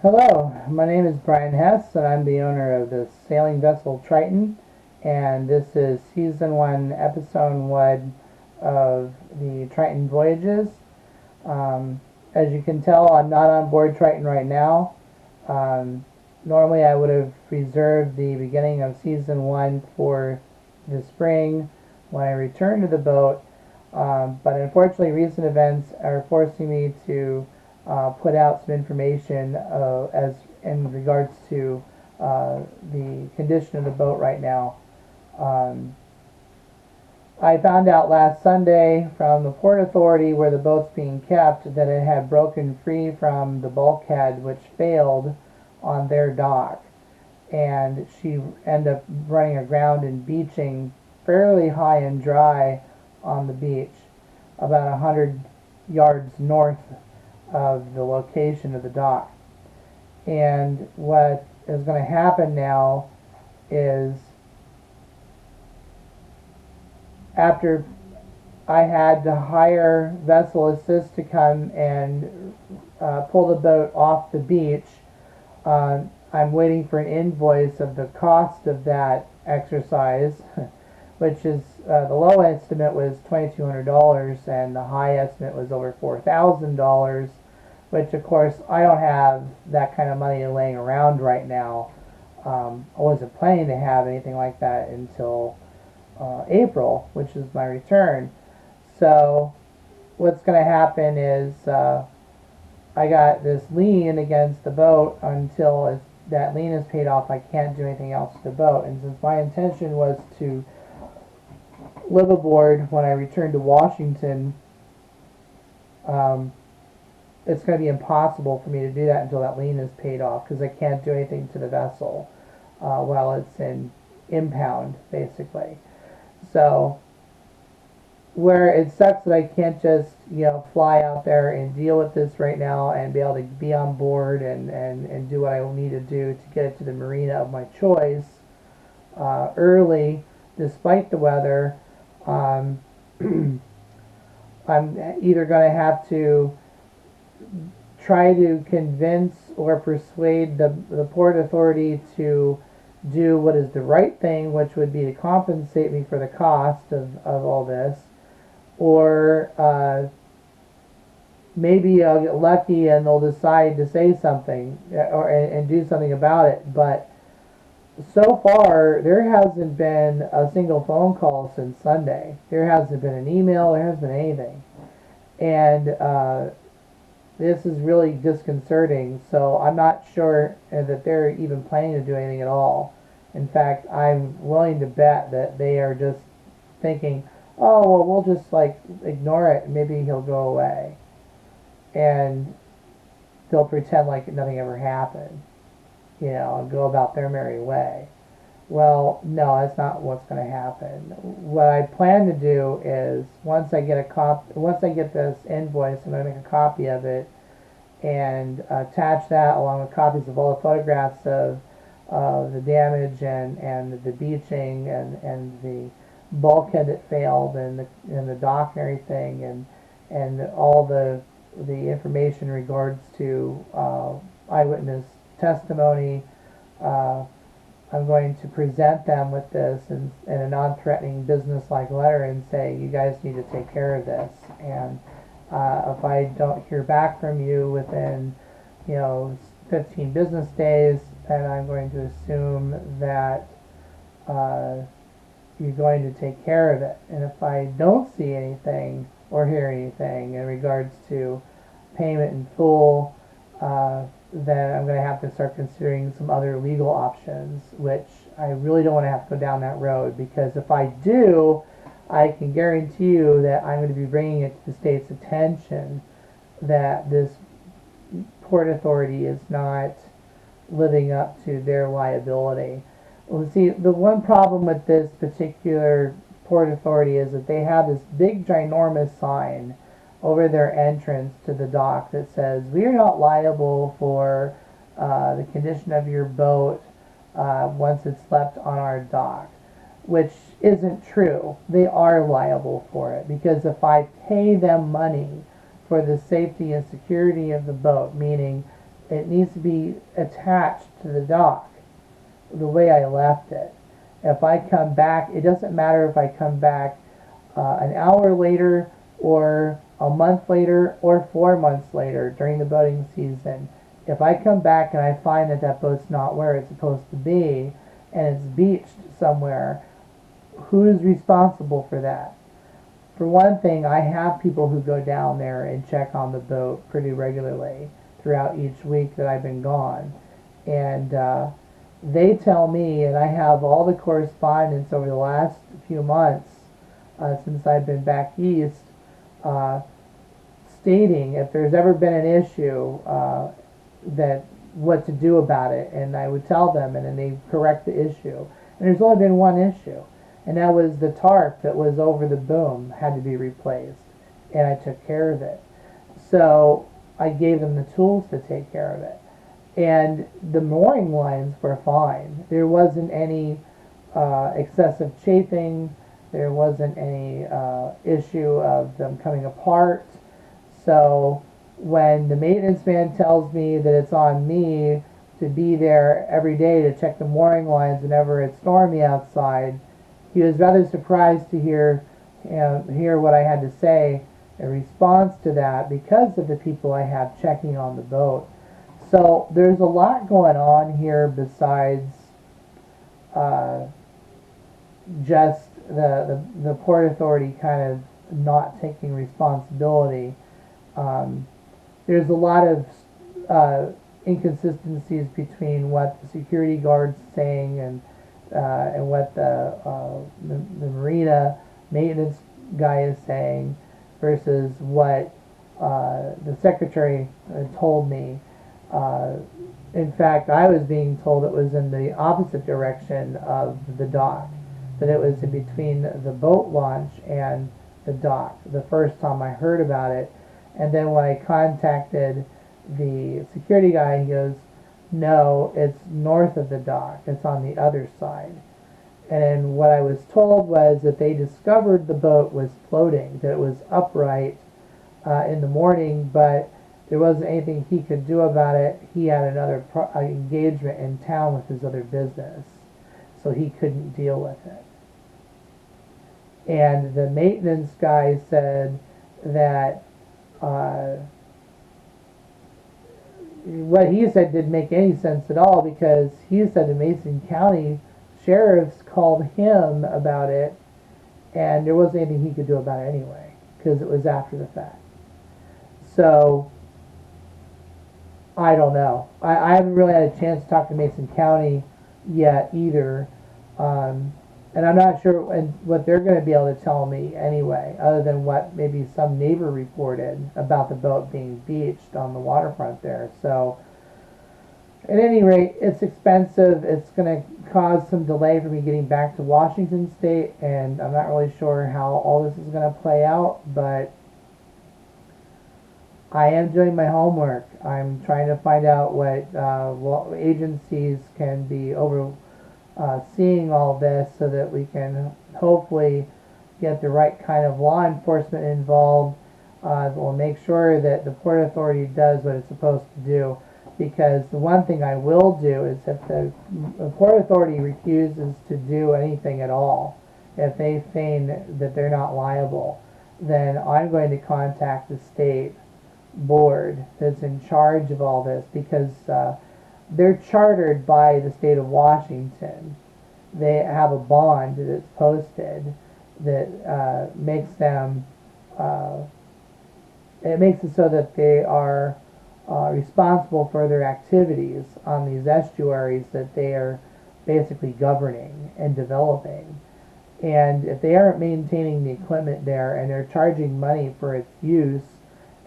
Hello, my name is Brian Hess, and I'm the owner of the sailing vessel Triton, and this is Season 1, Episode 1 of the Triton Voyages. As you can tell, I'm not on board Triton right now. Normally I would have reserved the beginning of Season 1 for the spring when I return to the boat, but unfortunately recent events are forcing me to put out some information as in regards to the condition of the boat right now. Um, I found out last Sunday from the Port Authority where the boat's being kept that it had broken free from the bulkhead which failed on their dock, and she ended up running aground and beaching fairly high and dry on the beach about 100 yards north of the location of the dock. And what is going to happen now is, after I had to hire vessel assist to come and pull the boat off the beach, I'm waiting for an invoice of the cost of that exercise, which is the low estimate was $2,200 and the high estimate was over $4,000, which of course I don't have that kind of money laying around right now. I wasn't planning to have anything like that until April, which is my return. So what's going to happen is I got this lien against the boat until that lien is paid off. I can't do anything else to the boat. And since my intention was to live aboard when I return to Washington, um, it's going to be impossible for me to do that until that lien is paid off, because I can't do anything to the vessel while it's in impound, basically. So where it sucks that I can't just, fly out there and deal with this right now and be able to be on board and do what I need to do to get it to the marina of my choice early, despite the weather. I'm either going to have to try to convince or persuade the Port Authority to do what is the right thing, which would be to compensate me for the cost of all this, or maybe I'll get lucky and they'll decide to say something and do something about it. But so far, there hasn't been a single phone call since Sunday. There hasn't been an email. There hasn't been anything. And this is really disconcerting. So I'm not sure that they're even planning to do anything at all. In fact, I'm willing to bet that they are just thinking, oh, well, we'll just ignore it and maybe he'll go away. And they'll pretend like nothing ever happened, and go about their merry way. Well, no, that's not what's going to happen. What I plan to do is, once I get this invoice, I'm going to make a copy of it and attach that along with copies of all the photographs of the damage and the beaching and the bulkhead that failed and the dock and everything, and all the information in regards to eyewitness testimony. I'm going to present them with this in a non-threatening business-like letter and say, you guys need to take care of this. And if I don't hear back from you within 15 business days, then I'm going to assume that you're going to take care of it. And if I don't see anything or hear anything in regards to payment in full, then I'm going to have to start considering some other legal options, which I really don't want to have to go down that road, because if I do, I can guarantee you that I'm going to be bringing it to the state's attention that this Port Authority is not living up to their liability. Well, see, the one problem with this particular Port Authority is that they have this big ginormous sign over their entrance to the dock that says, we are not liable for the condition of your boat once it's left on our dock, which isn't true. They are liable for it, because if I pay them money for the safety and security of the boat, meaning it needs to be attached to the dock the way I left it. If I come back, it doesn't matter if I come back an hour later or a month later or 4 months later during the boating season. If I come back and I find that that boat's not where it's supposed to be and it's beached somewhere, who is responsible for that? For one thing, I have people who go down there and check on the boat pretty regularly throughout each week that I've been gone. And they tell me, and I have all the correspondence over the last few months since I've been back east, uh, stating if there's ever been an issue, that what to do about it, and I would tell them, and then they correct the issue. And there's only been one issue, and that was the tarp that was over the boom had to be replaced, and I took care of it. So I gave them the tools to take care of it. And the mooring lines were fine. There wasn't any excessive chafing. There wasn't any issue of them coming apart. So when the maintenance man tells me that it's on me to be there every day to check the mooring lines whenever it's stormy outside, he was rather surprised to hear what I had to say in response to that because of the people I have checking on the boat. So there's a lot going on here besides uh, just the Port Authority kind of not taking responsibility. Um, there's a lot of inconsistencies between what the security guard's saying and what the marina maintenance guy is saying versus what the secretary told me. Uh, in fact, I was being told it was in the opposite direction of the dock, that it was in between the boat launch and the dock the first time I heard about it. And then when I contacted the security guy, he goes, no, it's north of the dock. It's on the other side. And then what I was told was that they discovered the boat was floating, that it was upright in the morning, but there wasn't anything he could do about it. He had another engagement in town with his other business, so he couldn't deal with it. And the maintenance guy said that what he said didn't make any sense at all because he said the Mason County sheriffs called him about it, and there wasn't anything he could do about it anyway because it was after the fact. So I don't know. I haven't really had a chance to talk to Mason County yet either. And I'm not sure what they're going to be able to tell me anyway, other than what maybe some neighbor reported about the boat being beached on the waterfront there. So at any rate, it's expensive. It's going to cause some delay for me getting back to Washington State, and I'm not really sure how all this is going to play out, but I am doing my homework. I'm trying to find out what agencies can be seeing all this so that we can hopefully get the right kind of law enforcement involved. We'll make sure that the Port Authority does what it's supposed to do, because the one thing I will do is if the Port Authority refuses to do anything at all, if they feign that they're not liable, then I'm going to contact the state board that's in charge of all this, because they're chartered by the state of Washington. They have a bond that's posted that makes them it makes it so that they are responsible for their activities on these estuaries that they are basically governing and developing. And if they aren't maintaining the equipment there and they're charging money for its use,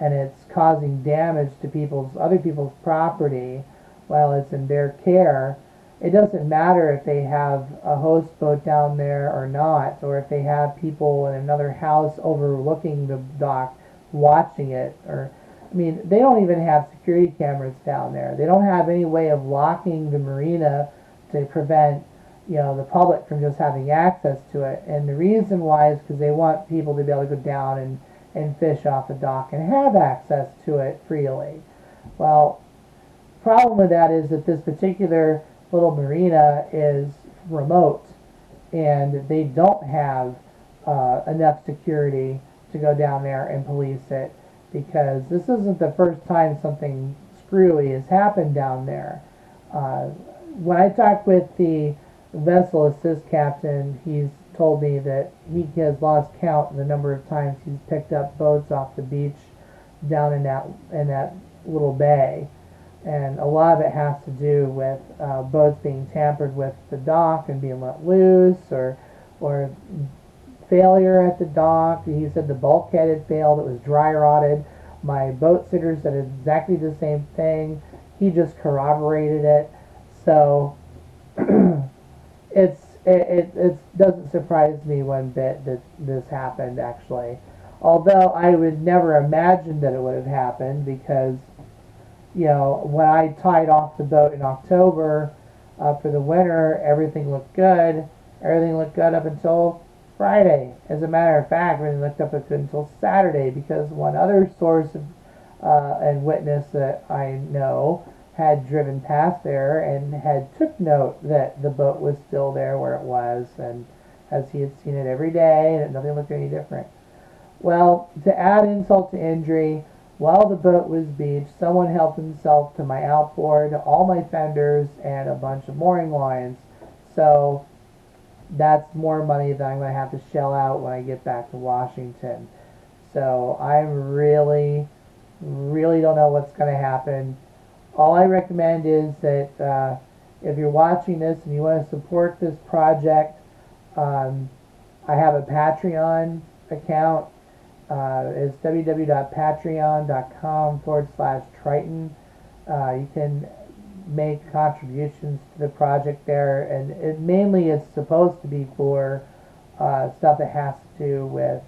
and it's causing damage to other people's property while it's in their care, it doesn't matter if they have a host boat down there or not, or if they have people in another house overlooking the dock watching it. Or, I mean, they don't even have security cameras down there. They don't have any way of locking the marina to prevent, the public from just having access to it. And the reason why is because they want people to be able to go down and fish off the dock and have access to it freely. Well, problem with that is that this particular little marina is remote, and they don't have enough security to go down there and police it, because this isn't the first time something screwy has happened down there. When I talked with the vessel assist captain, he's told me that he has lost count of the number of times he's picked up boats off the beach down in that little bay, and a lot of it has to do with boats being tampered with at the dock and being let loose, or failure at the dock. He said the bulkhead had failed; it was dry rotted. My boat sitter said exactly the same thing. He just corroborated it. So it doesn't surprise me one bit that this happened, actually. Although I would never imagine that it would have happened, because when I tied off the boat in October for the winter, everything looked good. Everything looked good up until Friday. As a matter of fact, everything looked up good until Saturday, because one other source of, and witness that I know had driven past there and had took note that the boat was still there where it was, and as he had seen it every day, and nothing looked any different. Well, to add insult to injury, while the boat was beached, someone helped himself to my outboard, all my fenders, and a bunch of mooring lines. So that's more money that I'm going to have to shell out when I get back to Washington. So I really, really don't know what's going to happen. All I recommend is that if you're watching this and you want to support this project, I have a Patreon account. It's www.patreon.com/Triton. You can make contributions to the project there, and mainly it's supposed to be for stuff that has to do with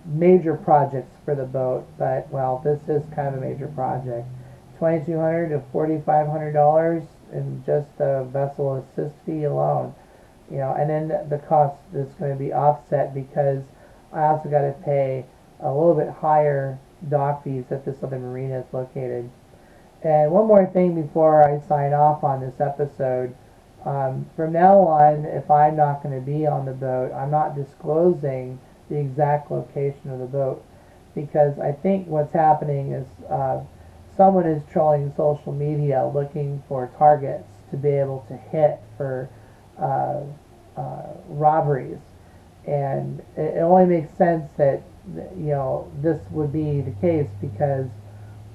major projects for the boat. But well, this is kind of a major project. $2,200 to $4,500 in just the vessel assist fee alone. And then the cost is going to be offset, because I also got to pay a little bit higher dock fees at this other marina is located. And one more thing before I sign off on this episode. From now on, if I'm not going to be on the boat, I'm not disclosing the exact location of the boat, because I think what's happening is someone is trolling social media looking for targets to be able to hit for robberies. And it only makes sense that this would be the case, because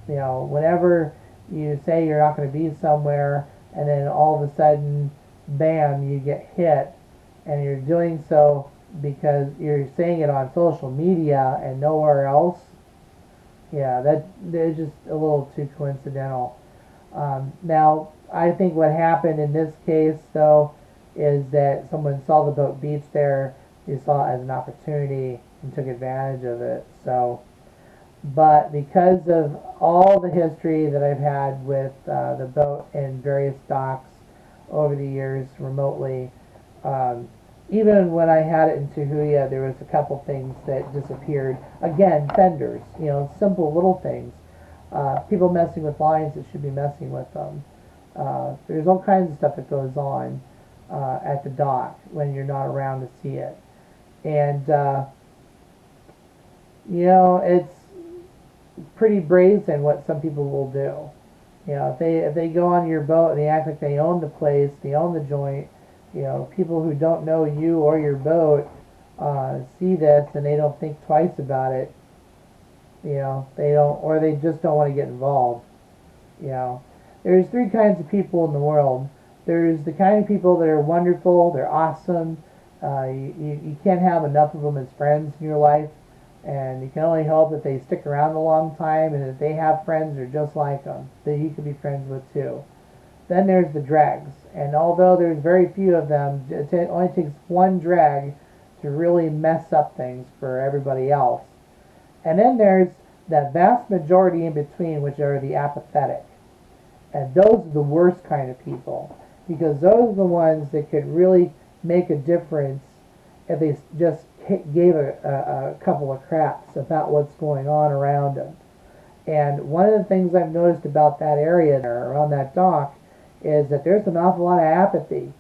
whenever you say you're not going to be somewhere and then all of a sudden, bam, you get hit, and you're doing so because you're saying it on social media and nowhere else. Yeah, that is just a little too coincidental. Now, I think what happened in this case, though, is that someone saw the boat beached there. They saw it as an opportunity and took advantage of it. But because of all the history that I've had with the boat in various docks over the years remotely, even when I had it in Tahuya, there was a couple things that disappeared. Again, fenders, simple little things. People messing with lines that should be messing with them. There's all kinds of stuff that goes on at the dock when you're not around to see it. And, it's pretty brazen what some people will do. If they go on your boat and they act like they own the place, they own the joint, people who don't know you or your boat see this and they don't think twice about it. They don't, or they just don't want to get involved. There's three kinds of people in the world. There's the kind of people that are wonderful, they're awesome. You can't have enough of them as friends in your life, and you can only hope that they stick around a long time and that they have friends that are just like them that you can be friends with too. Then there's the dregs, and although there's very few of them, it only takes one drag to really mess up things for everybody else. And then there's that vast majority in between, which are the apathetic. And those are the worst kind of people, because those are the ones that could really make a difference if they just gave a couple of craps about what's going on around them. And one of the things I've noticed about that area there, around that dock, is that there's an awful lot of apathy.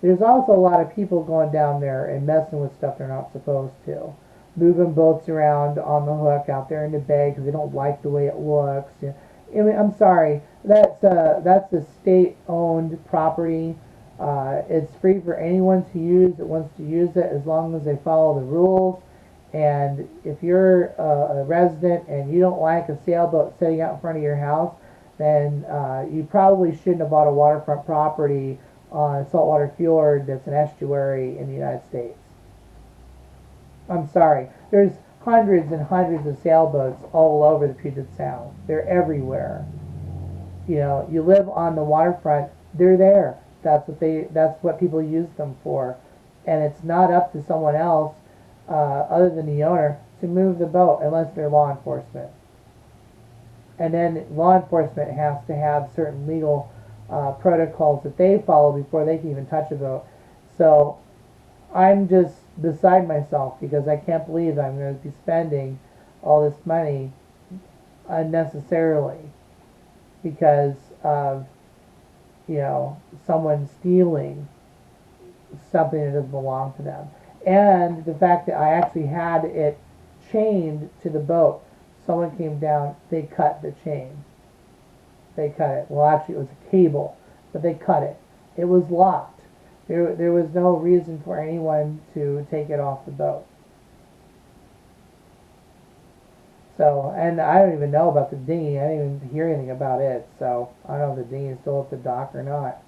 There's also a lot of people going down there and messing with stuff they're not supposed to. Moving boats around on the hook out there in the bay because they don't like the way it looks. I mean, I'm sorry, that's a state-owned property. It's free for anyone to use that wants to use it as long as they follow the rules. And if you're a resident and you don't like a sailboat sitting out in front of your house, then you probably shouldn't have bought a waterfront property on a saltwater fjord that's an estuary in the United States. I'm sorry. There's hundreds and hundreds of sailboats all over the Puget Sound. They're everywhere. You know, you live on the waterfront, they're there. That's what people use them for. And it's not up to someone else other than the owner to move the boat unless they're law enforcement. And then law enforcement has to have certain legal protocols that they follow before they can even touch a boat. So I'm just beside myself because I can't believe I'm going to be spending all this money unnecessarily because of, you know, someone stealing something that doesn't belong to them. And the fact that I actually had it chained to the boat. Someone came down, they cut the chain. They cut it. Well, actually, it was a cable, but they cut it. It was locked. There was no reason for anyone to take it off the boat. So, and I don't even know about the dinghy. I didn't even hear anything about it. So, I don't know if the dinghy is still at the dock or not.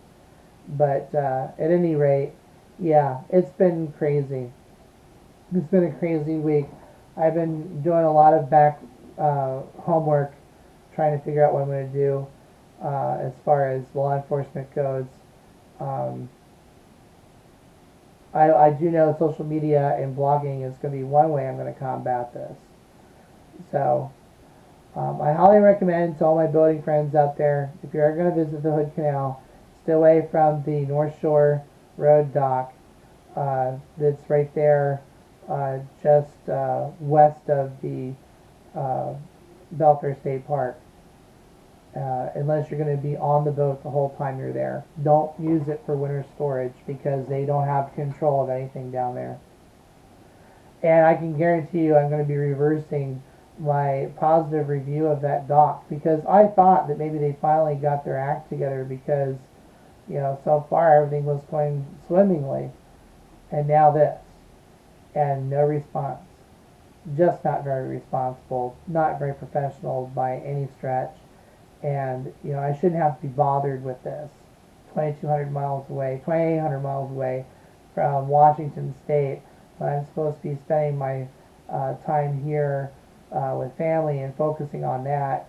But at any rate, yeah, it's been crazy. It's been a crazy week. I've been doing a lot of back homework, trying to figure out what I'm going to do as far as law enforcement goes. I do know social media and blogging is going to be one way I'm going to combat this. So I highly recommend to all my boating friends out there, if you're going to visit the Hood Canal, stay away from the North Shore Road dock. That's right there just west of the Belfair State Park. Unless you're going to be on the boat the whole time you're there. Don't use it for winter storage because they don't have control of anything down there. And I can guarantee you I'm going to be reversing my positive review of that dock because I thought that maybe they finally got their act together because, you know, so far everything was going swimmingly. And now this. And no response. Just not very responsible. Not very professional by any stretch. And, you know, I shouldn't have to be bothered with this. 2,200 miles away, 2,800 miles away from Washington State, when I'm supposed to be spending my time here with family and focusing on that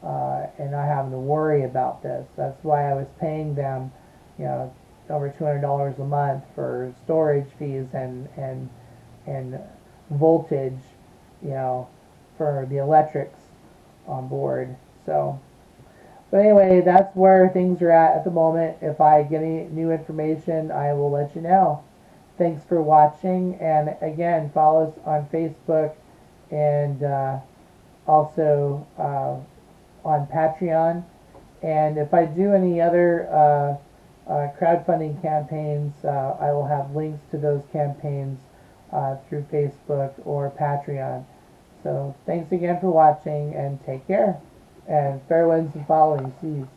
and not having to worry about this. That's why I was paying them, you know, over $200 a month for storage fees and voltage, you know, for the electrics on board. So, but anyway, that's where things are at the moment. If I get any new information, I will let you know. Thanks for watching, and again, follow us on Facebook and also on Patreon. And if I do any other crowdfunding campaigns, I will have links to those campaigns through Facebook or Patreon. So thanks again for watching, and take care. And fair winds and following seas.